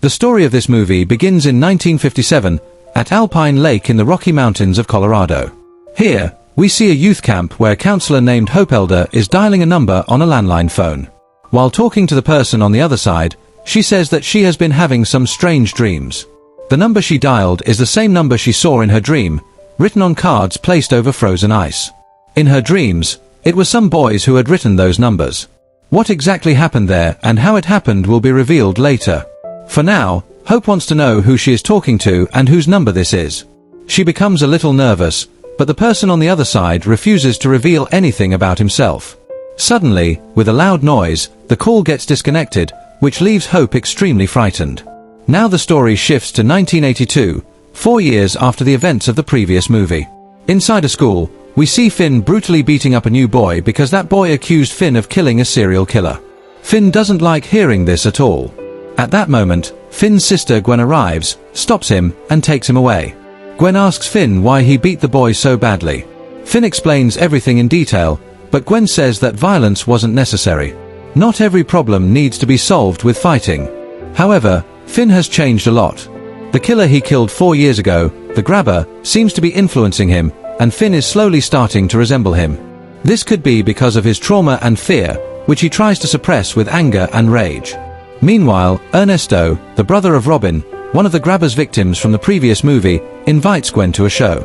The story of this movie begins in 1957 at Alpine Lake in the Rocky Mountains of Colorado. Here, we see a youth camp where a counselor named Hope Elder is dialing a number on a landline phone. While talking to the person on the other side, she says that she has been having some strange dreams. The number she dialed is the same number she saw in her dream, written on cards placed over frozen ice. In her dreams, it was some boys who had written those numbers. What exactly happened there and how it happened will be revealed later. For now, Hope wants to know who she is talking to and whose number this is. She becomes a little nervous, but the person on the other side refuses to reveal anything about himself. Suddenly, with a loud noise, the call gets disconnected, which leaves Hope extremely frightened. Now the story shifts to 1982, 4 years after the events of the previous movie. Inside a school, we see Finn brutally beating up a new boy because that boy accused Finn of killing a serial killer. Finn doesn't like hearing this at all. At that moment, Finn's sister Gwen arrives, stops him, and takes him away. Gwen asks Finn why he beat the boy so badly. Finn explains everything in detail, but Gwen says that violence wasn't necessary. Not every problem needs to be solved with fighting. However, Finn has changed a lot. The killer he killed 4 years ago, the grabber, seems to be influencing him, and Finn is slowly starting to resemble him. This could be because of his trauma and fear, which he tries to suppress with anger and rage. Meanwhile, Ernesto, the brother of Robin, one of the grabber's victims from the previous movie, invites Gwen to a show.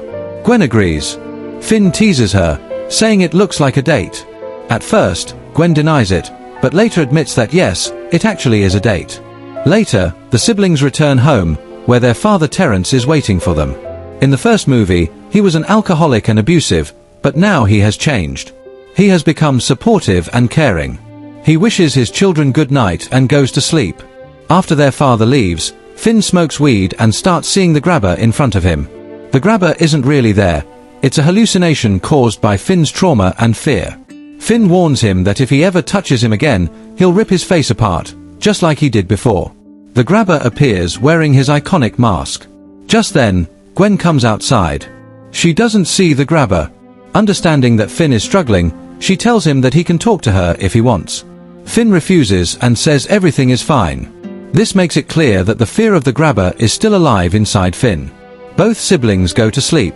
Gwen agrees. Finn teases her, saying it looks like a date. At first, Gwen denies it, but later admits that yes, it actually is a date. Later, the siblings return home, where their father Terrence is waiting for them. In the first movie, he was an alcoholic and abusive, but now he has changed. He has become supportive and caring. He wishes his children good night and goes to sleep. After their father leaves, Finn smokes weed and starts seeing the grabber in front of him. The grabber isn't really there. It's a hallucination caused by Finn's trauma and fear. Finn warns him that if he ever touches him again, he'll rip his face apart, just like he did before. The grabber appears wearing his iconic mask. Just then, Gwen comes outside. She doesn't see the grabber. Understanding that Finn is struggling, she tells him that he can talk to her if he wants. Finn refuses and says everything is fine. This makes it clear that the fear of the grabber is still alive inside Finn. Both siblings go to sleep.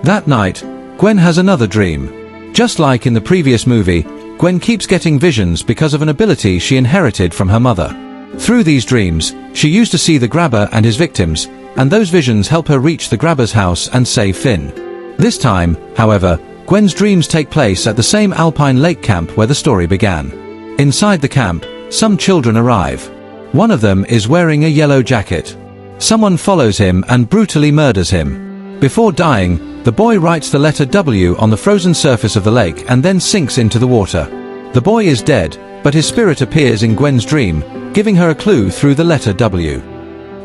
That night, Gwen has another dream. Just like in the previous movie, Gwen keeps getting visions because of an ability she inherited from her mother. Through these dreams, she used to see the grabber and his victims, and those visions help her reach the grabber's house and save Finn. This time, however, Gwen's dreams take place at the same Alpine Lake camp where the story began. Inside the camp, some children arrive. One of them is wearing a yellow jacket. Someone follows him and brutally murders him. Before dying, the boy writes the letter W on the frozen surface of the lake and then sinks into the water. The boy is dead, but his spirit appears in Gwen's dream, giving her a clue through the letter W.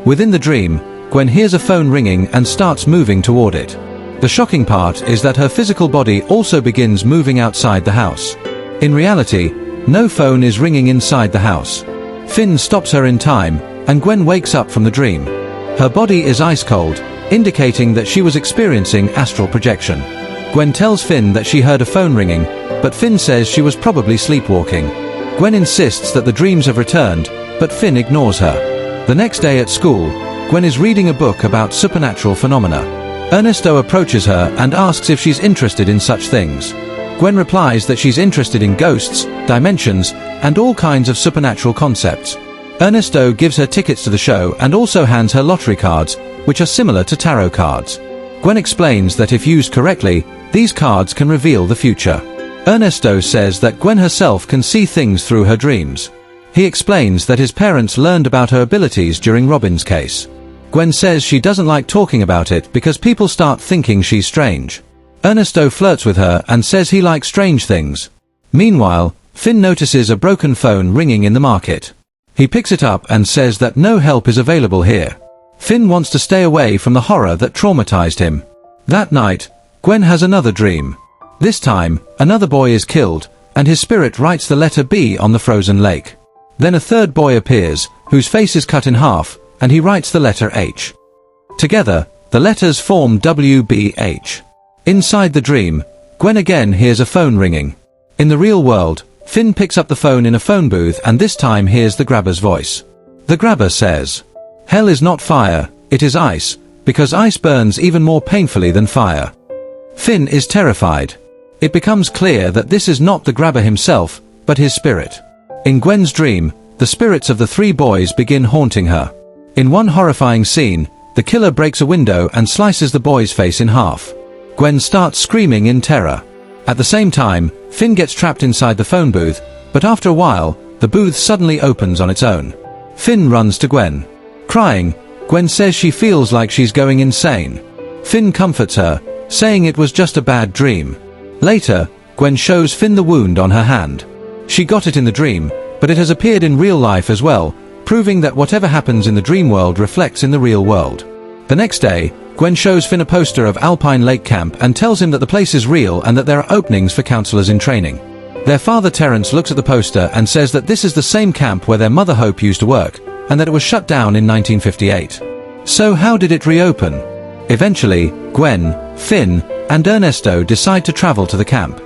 Within the dream, Gwen hears a phone ringing and starts moving toward it. The shocking part is that her physical body also begins moving outside the house. In reality, no phone is ringing inside the house. Finn stops her in time, and Gwen wakes up from the dream. Her body is ice cold, indicating that she was experiencing astral projection. Gwen tells Finn that she heard a phone ringing, but Finn says she was probably sleepwalking. Gwen insists that the dreams have returned, but Finn ignores her. The next day at school, Gwen is reading a book about supernatural phenomena. Ernesto approaches her and asks if she's interested in such things. Gwen replies that she's interested in ghosts, dimensions, and all kinds of supernatural concepts. Ernesto gives her tickets to the show and also hands her lottery cards, which are similar to tarot cards. Gwen explains that if used correctly, these cards can reveal the future. Ernesto says that Gwen herself can see things through her dreams. He explains that his parents learned about her abilities during Robin's case. Gwen says she doesn't like talking about it because people start thinking she's strange. Ernesto flirts with her and says he likes strange things. Meanwhile, Finn notices a broken phone ringing in the market. He picks it up and says that no help is available here. Finn wants to stay away from the horror that traumatized him. That night, Gwen has another dream. This time, another boy is killed, and his spirit writes the letter B on the frozen lake. Then a third boy appears, whose face is cut in half, and he writes the letter H. Together, the letters form WBH. Inside the dream, Gwen again hears a phone ringing. In the real world, Finn picks up the phone in a phone booth and this time hears the grabber's voice. The grabber says, Hell is not fire, it is ice, because ice burns even more painfully than fire. Finn is terrified. It becomes clear that this is not the grabber himself, but his spirit. In Gwen's dream, the spirits of the three boys begin haunting her. In one horrifying scene, the killer breaks a window and slices the boy's face in half. Gwen starts screaming in terror. At the same time, Finn gets trapped inside the phone booth, but after a while, the booth suddenly opens on its own. Finn runs to Gwen. Crying, Gwen says she feels like she's going insane. Finn comforts her, saying it was just a bad dream. Later, Gwen shows Finn the wound on her hand. She got it in the dream, but it has appeared in real life as well, proving that whatever happens in the dream world reflects in the real world. The next day, Gwen shows Finn a poster of Alpine Lake Camp and tells him that the place is real and that there are openings for counselors in training. Their father Terrence looks at the poster and says that this is the same camp where their mother Hope used to work, and that it was shut down in 1958. So how did it reopen? Eventually, Gwen, Finn, and Ernesto decide to travel to the camp.